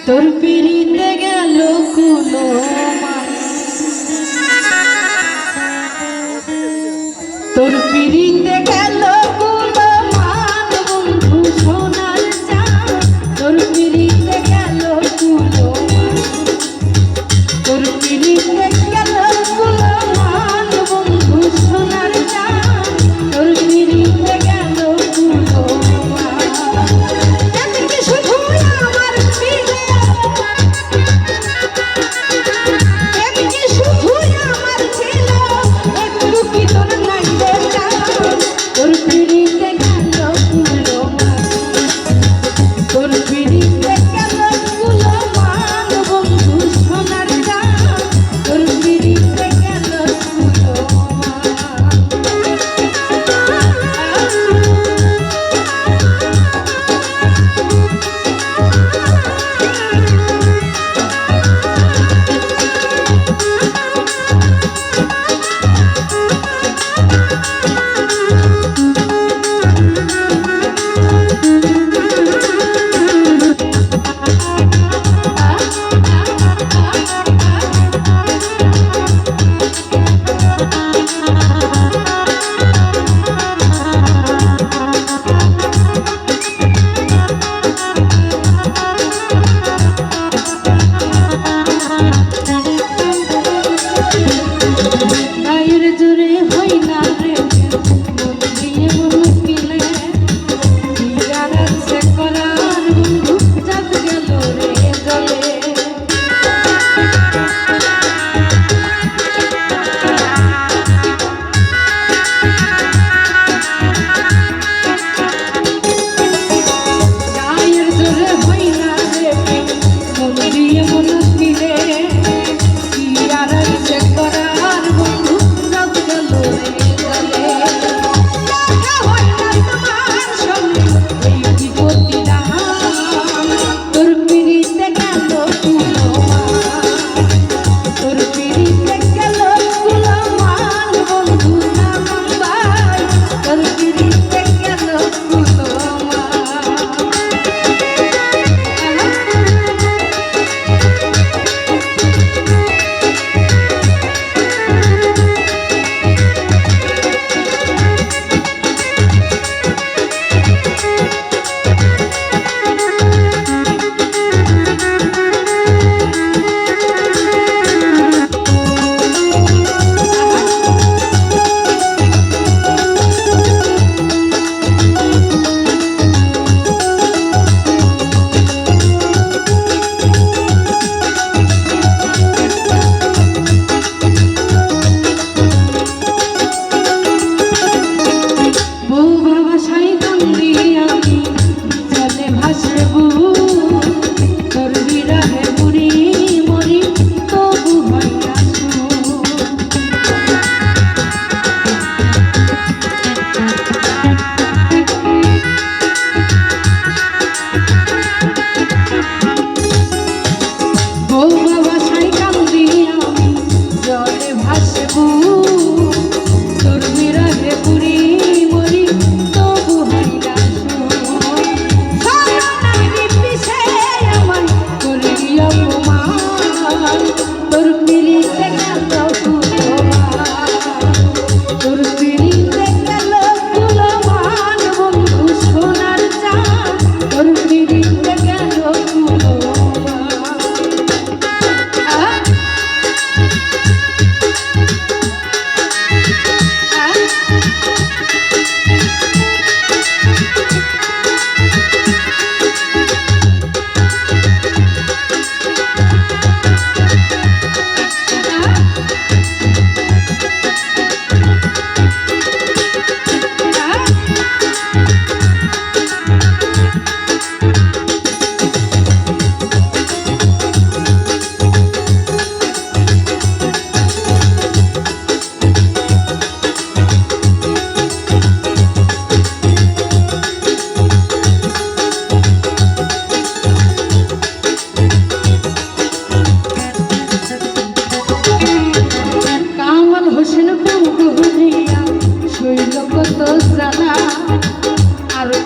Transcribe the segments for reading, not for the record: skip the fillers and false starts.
তোর পিড়িতে গেল কুলো তোর পিড়িতে গেল কুলো মান বন্ধু সোনার চাঁদ তোর পিড়িতে গেল কুলো তোর পিড়িতে গেল কুলো মান বন্ধু সোনার চাঁদ তোর পিড়িতে গেল কুলো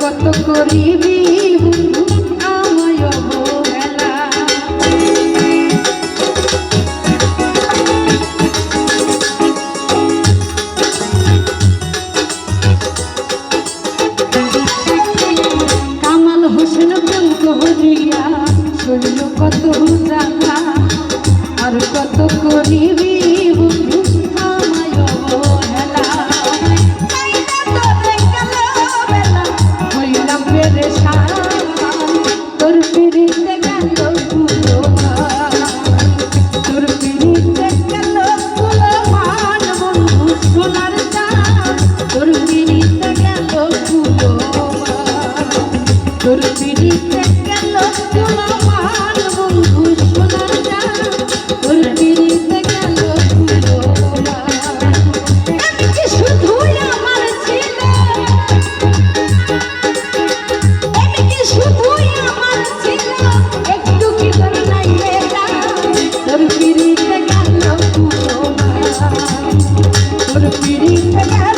কত করিবি বন্ধু আমায় অবহেলা বসিয়া শৈল কত জানা আর কত করিবি বন্ধু আমায় অবহেলা হইলাম পেরেশান তোর পিড়িতে গেল ফুলো তোর পিড়িতে গেল ফুলো মান বন্ধু সোনার চাঁদ তোর পিড়িতে গেল ফুলো তোর পিড়িতে গেল ফুলো মান বন্ধু সোনার চাঁদ তোর পিড়িতে গেল ফুলো আমি কি শুধুই আমার ছিল আমি কি শুধুই আমার ছিল একটু কি তোর নাই এটা তোর পিড়িতে গেল ফুলো তোর পিড়িতে গেল